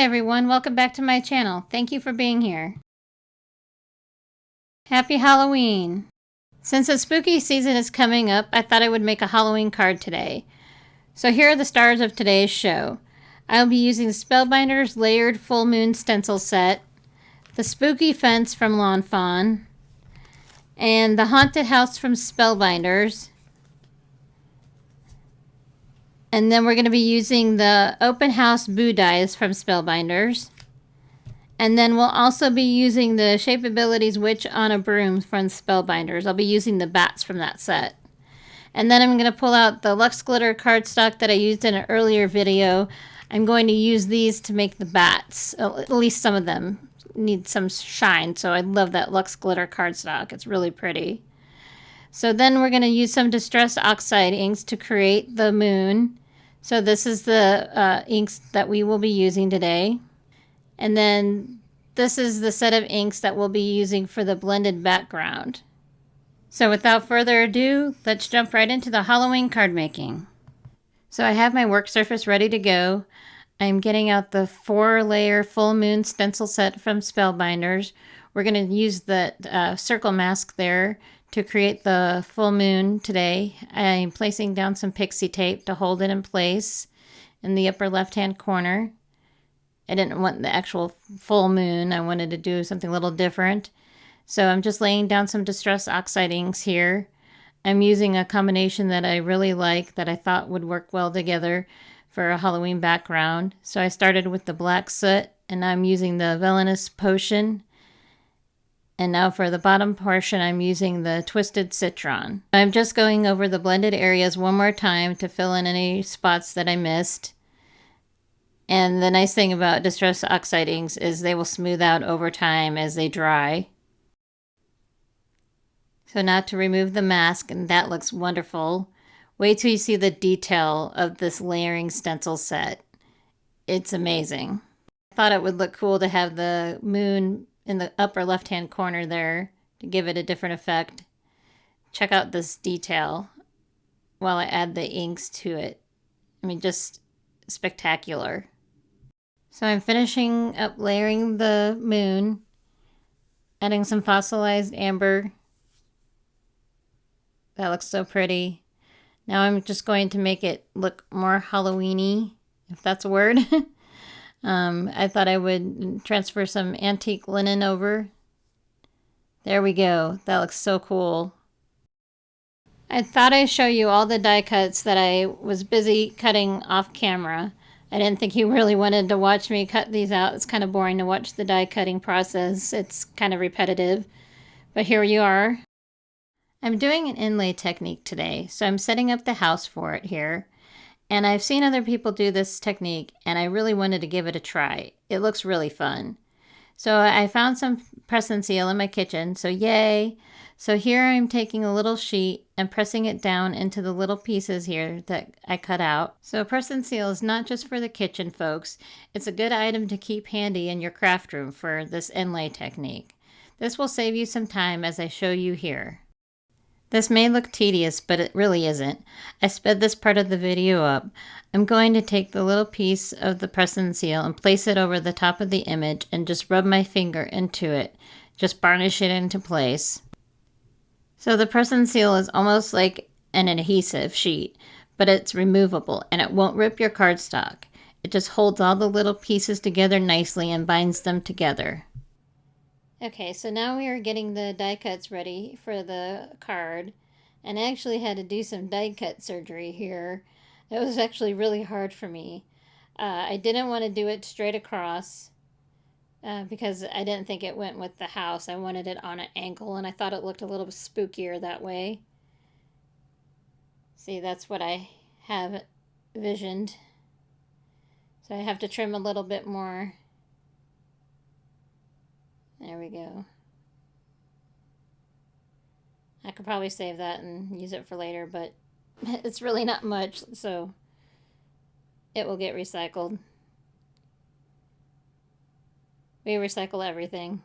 everyone, welcome back to my channel. Thank you for being here. Happy Halloween! Since the spooky season is coming up, I thought I would make a Halloween card today. So here are the stars of today's show. I'll be using the Spellbinders Layered Full Moon Stencil Set, the Spooky Fence from Lawn Fawn, and the Haunted House from Spellbinders. And then we're going to be using the Open House Boo Dies from Spellbinders. And then we'll also be using the Shapeabilities Witch on a Broom from Spellbinders. I'll be using the bats from that set. And then I'm going to pull out the Luxe Glitter cardstock that I used in an earlier video. I'm going to use these to make the bats. At least some of them need some shine, so I love that Luxe Glitter cardstock. It's really pretty. So then we're going to use some Distress Oxide inks to create the moon. So this is the inks that we will be using today. And then this is the set of inks that we'll be using for the blended background. So without further ado, let's jump right into the Halloween card making. So I have my work surface ready to go. I'm getting out the 4-layer full moon stencil set from Spellbinders. We're going to use the circle mask there to create the full moon today. I'm placing down some pixie tape to hold it in place in the upper left-hand corner. I didn't want the actual full moon. I wanted to do something a little different. So I'm just laying down some Distress Oxide inks here. I'm using a combination that I really like that I thought would work well together for a Halloween background. So I started with the black soot, and I'm using the Villainous potion. And now for the bottom portion, I'm using the Twisted Citron. I'm just going over the blended areas one more time to fill in any spots that I missed. And the nice thing about Distress Oxide inks is they will smooth out over time as they dry. So now to remove the mask, and that looks wonderful. Wait till you see the detail of this layering stencil set. It's amazing. I thought it would look cool to have the moon in the upper left-hand corner there to give it a different effect. Check out this detail while I add the inks to it. I mean, just spectacular. So I'm finishing up layering the moon, adding some fossilized amber. That looks so pretty. Now I'm just going to make it look more Halloween-y, if that's a word. I thought I would transfer some antique linen over. There we go. That looks so cool. I thought I'd show you all the die cuts that I was busy cutting off camera. I didn't think you really wanted to watch me cut these out. It's kind of boring to watch the die cutting process. It's kind of repetitive. But here you are. I'm doing an inlay technique today, so I'm setting up the house for it here. And I've seen other people do this technique, and I really wanted to give it a try. It looks really fun. So I found some Press N Seal in my kitchen, so yay! So here I'm taking a little sheet and pressing it down into the little pieces here that I cut out. So Press N Seal is not just for the kitchen, folks. It's a good item to keep handy in your craft room for this inlay technique. This will save you some time as I show you here. This may look tedious, but it really isn't. I sped this part of the video up. I'm going to take the little piece of the Press N Seal and place it over the top of the image and just rub my finger into it. Just varnish it into place. So the Press N Seal is almost like an adhesive sheet, but it's removable and it won't rip your cardstock. It just holds all the little pieces together nicely and binds them together. Okay, so now we are getting the die cuts ready for the card, and I actually had to do some die cut surgery here. It was actually really hard for me. I didn't want to do it straight across because I didn't think it went with the house. I wanted it on an angle, and I thought it looked a little spookier that way. See, that's what I have visioned. So I have to trim a little bit more. There we go. I could probably save that and use it for later, but it's really not much, so it will get recycled. We recycle everything,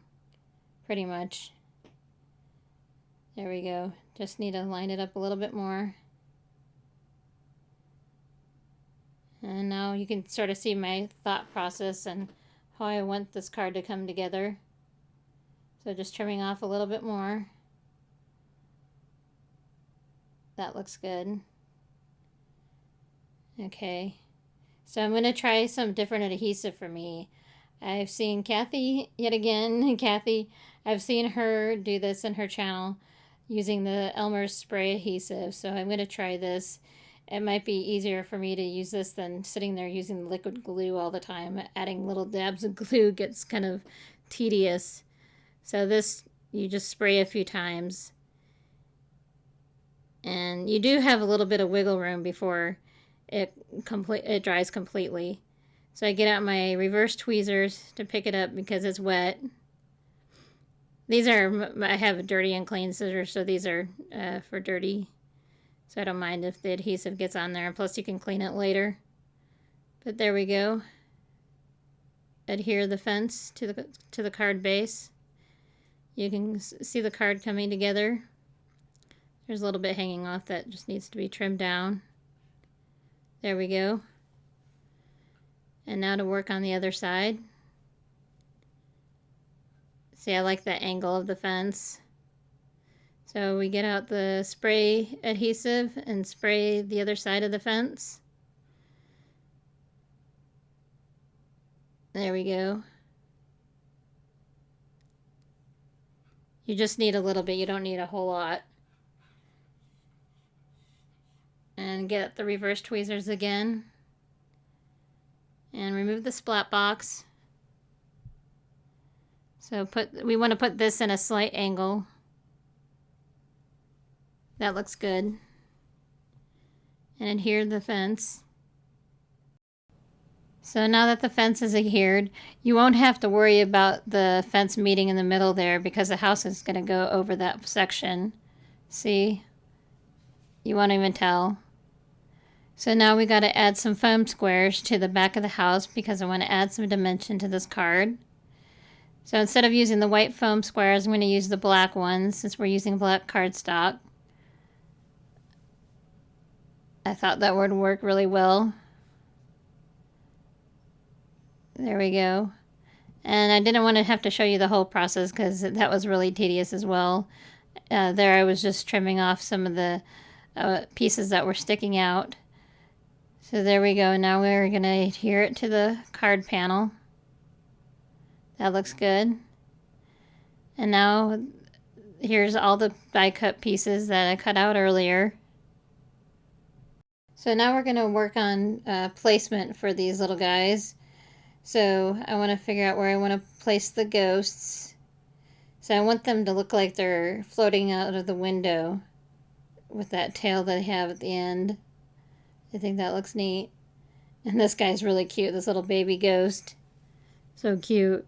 pretty much. There we go. Just need to line it up a little bit more. And now you can sort of see my thought process and how I want this card to come together. So just trimming off a little bit more. That looks good. Okay. So I'm going to try some different adhesive for me. I've seen Kathy yet again. Kathy, I've seen her do this in her channel using the Elmer's spray adhesive. So I'm going to try this. It might be easier for me to use this than sitting there using liquid glue all the time. Adding little dabs of glue gets kind of tedious. So this, you just spray a few times. And you do have a little bit of wiggle room before it dries completely. So I get out my reverse tweezers to pick it up because it's wet. These are, I have dirty and clean scissors, so these are for dirty. So I don't mind if the adhesive gets on there, and plus you can clean it later. But there we go. Adhere the fence to the card base. You can see the card coming together. There's a little bit hanging off that just needs to be trimmed down. There we go. And now to work on the other side. See, I like that angle of the fence. So we get out the spray adhesive and spray the other side of the fence. There we go. You just need a little bit, you don't need a whole lot. And get the reverse tweezers again. And remove the splat box. So we want to put this in a slight angle. That looks good. And adhere the fence. So now that the fence is adhered, you won't have to worry about the fence meeting in the middle there because the house is going to go over that section. See? You won't even tell. So now we got to add some foam squares to the back of the house because I want to add some dimension to this card. So instead of using the white foam squares, I'm going to use the black ones since we're using black cardstock. I thought that would work really well. There we go. And I didn't want to have to show you the whole process because that was really tedious as well. There I was just trimming off some of the pieces that were sticking out. So there we go. Now we're going to adhere it to the card panel. That looks good. And now here's all the die cut pieces that I cut out earlier. So now we're going to work on placement for these little guys. So I want to figure out where I want to place the ghosts. So I want them to look like they're floating out of the window with that tail that they have at the end. I think that looks neat. And this guy's really cute, this little baby ghost. So cute.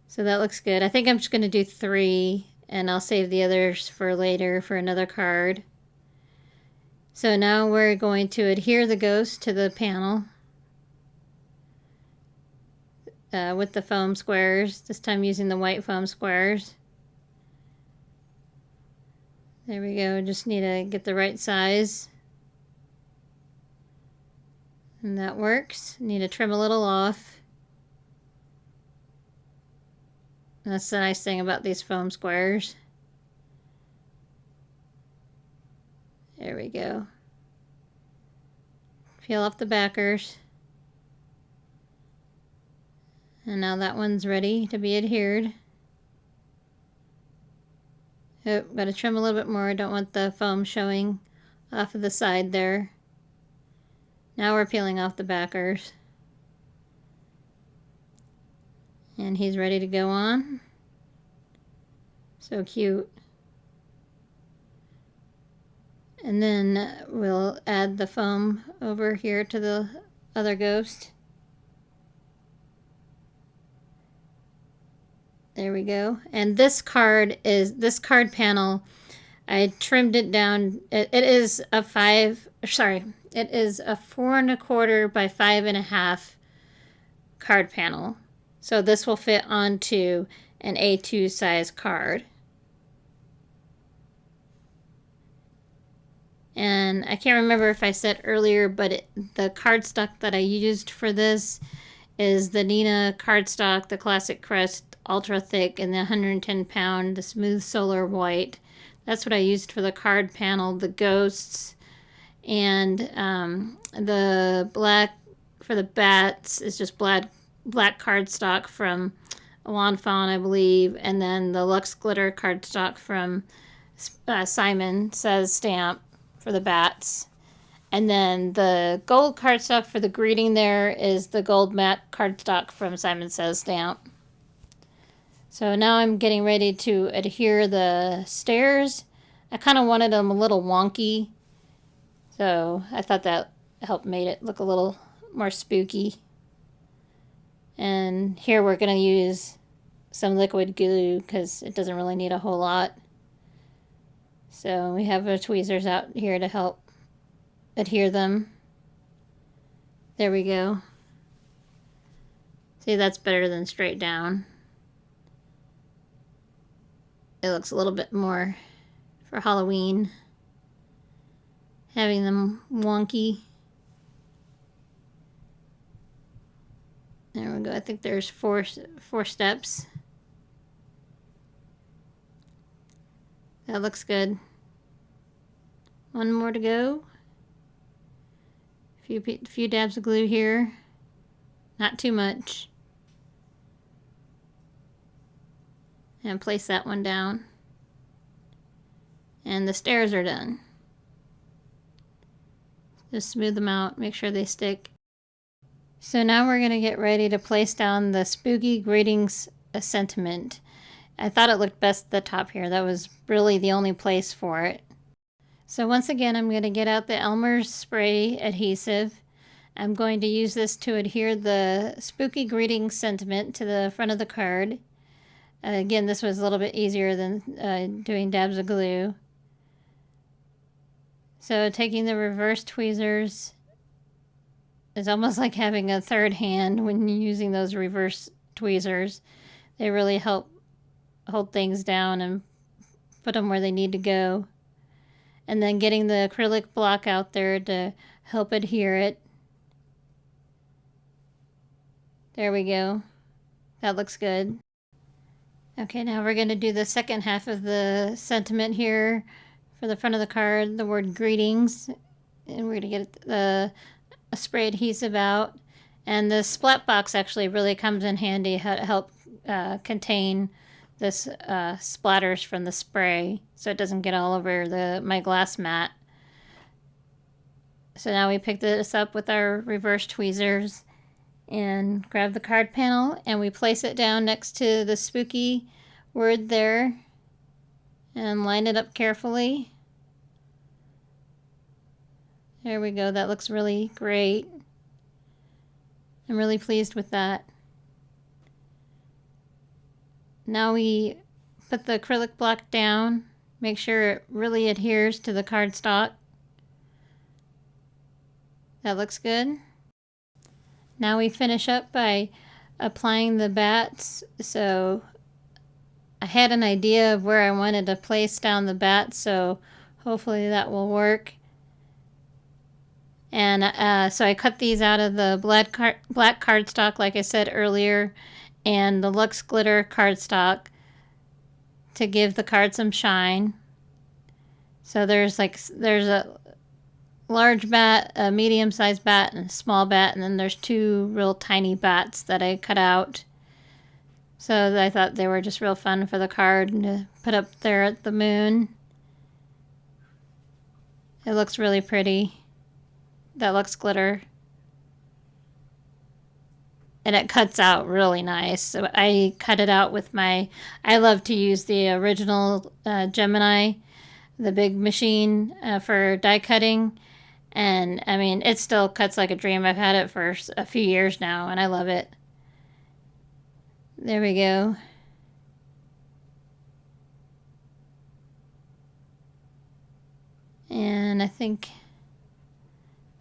So that looks good. I think I'm just going to do 3 and I'll save the others for later for another card. So now we're going to adhere the ghost to the panel with the foam squares, this time using the white foam squares. There we go, just need to get the right size. And that works. Need to trim a little off. That's the nice thing about these foam squares. There we go. Peel off the backers. And now that one's ready to be adhered. Oh, gotta trim a little bit more. I don't want the foam showing off of the side there. Now we're peeling off the backers. And he's ready to go on. So cute. And then we'll add the foam over here to the other ghost. There we go. And this card panel, I trimmed it down. It is a 4 1/4 by 5.5 card panel. So this will fit onto an A2 size card. And I can't remember if I said earlier, but the cardstock that I used for this is the Nina cardstock, the Classic Crest Ultra Thick, and the 110 pound, the Smooth Solar White. That's what I used for the card panel, the ghosts, and the black for the bats is just black cardstock from Lawn Fawn, I believe, and then the Luxe Glitter cardstock from Simon Says Stamp for the bats. And then the gold cardstock for the greeting there is the gold matte cardstock from Simon Says Stamp. So now I'm getting ready to adhere the stairs. I kind of wanted them a little wonky, so I thought that helped made it look a little more spooky. And here we're going to use some liquid glue because it doesn't really need a whole lot. So we have our tweezers out here to help adhere them. There we go. See, that's better than straight down. It looks a little bit more for Halloween, having them wonky. There we go. I think there's four steps. That looks good. One more to go. Few dabs of glue here. Not too much. And place that one down. And the stairs are done. Just smooth them out, make sure they stick. So now we're going to get ready to place down the Spooky Greetings sentiment. I thought it looked best at the top here. That was really the only place for it. So once again, I'm going to get out the Elmer's spray adhesive. I'm going to use this to adhere the Spooky Greetings sentiment to the front of the card. Again, this was a little bit easier than doing dabs of glue. So taking the reverse tweezers is almost like having a third hand when you're using those reverse tweezers. They really help hold things down and put them where they need to go. And then getting the acrylic block out there to help adhere it. There we go. That looks good. Okay, now we're going to do the second half of the sentiment here for the front of the card, the word greetings. And we're going to get the spray adhesive out. And the splat box actually really comes in handy to help contain this splatters from the spray so it doesn't get all over my glass mat. So now we pick this up with our reverse tweezers and grab the card panel and we place it down next to the spooky word there and line it up carefully. There we go. That looks really great. I'm really pleased with that. Now we put the acrylic block down, make sure it really adheres to the cardstock. That looks good. Now we finish up by applying the bats. So I had an idea of where I wanted to place down the bats, so hopefully that will work. And so I cut these out of the black cardstock, like I said earlier, and the Luxe Glitter cardstock to give the card some shine. So there's a large bat, a medium-sized bat, and a small bat, and then there's two real tiny bats that I cut out. So I thought they were just real fun for the card to put up there at the moon. It looks really pretty. That Luxe Glitter. And it cuts out really nice. So I cut it out with I love to use the original Gemini, the big machine for die cutting. And I mean, it still cuts like a dream. I've had it for a few years now and I love it. There we go. And I think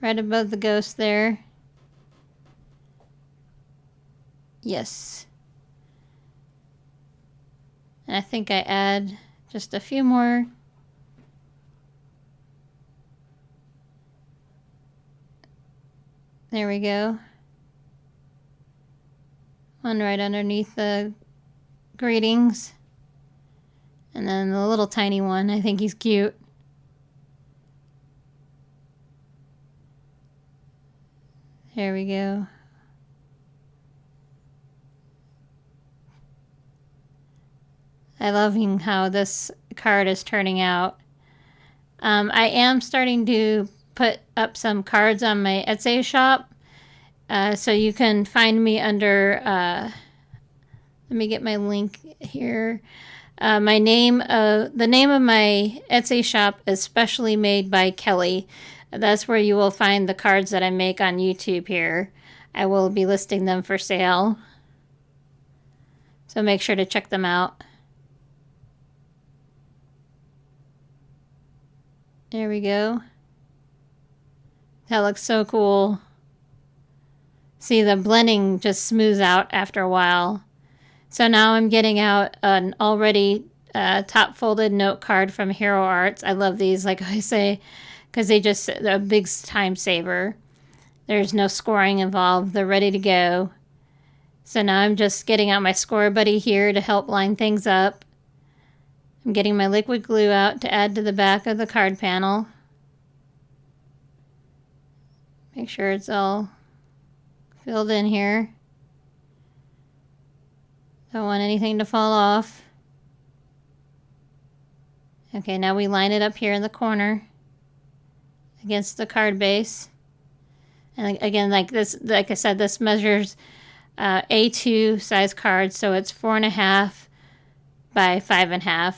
right above the ghost there. Yes. And I think I add just a few more. There we go. One right underneath the greetings. And then the little tiny one, I think he's cute. There we go. I love how this card is turning out. I am starting to put up some cards on my Etsy shop. So you can find me under, let me get my link here. The name of my Etsy shop is Specially Made by Kelly. That's where you will find the cards that I make on YouTube here. I will be listing them for sale. So make sure to check them out. There we go. That looks so cool. See, the blending just smooths out after a while. So now I'm getting out an already top folded note card from Hero Arts. I love these, like I say, because they're a big time saver. There's no scoring involved. They're ready to go. So now I'm just getting out my score buddy here to help line things up. I'm getting my liquid glue out to add to the back of the card panel. Make sure it's all filled in here. Don't want anything to fall off. Okay, now we line it up here in the corner against the card base. And again, like I said, this measures A2 size cards, so it's 4.5 by 5.5.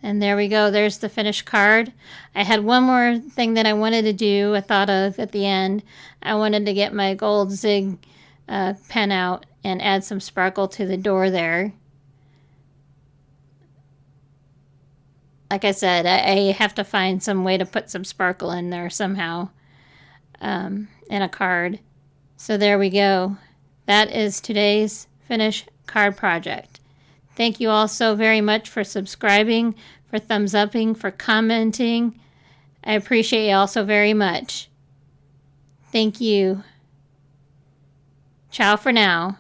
And there we go. There's the finished card. I had one more thing that I wanted to do. I thought of at the end. I wanted to get my gold zig pen out and add some sparkle to the door there. Like I said, I have to find some way to put some sparkle in there somehow in a card. So there we go. That is today's finished card project. Thank you all so very much for subscribing, for thumbs upping, for commenting. I appreciate you all so very much. Thank you. Ciao for now.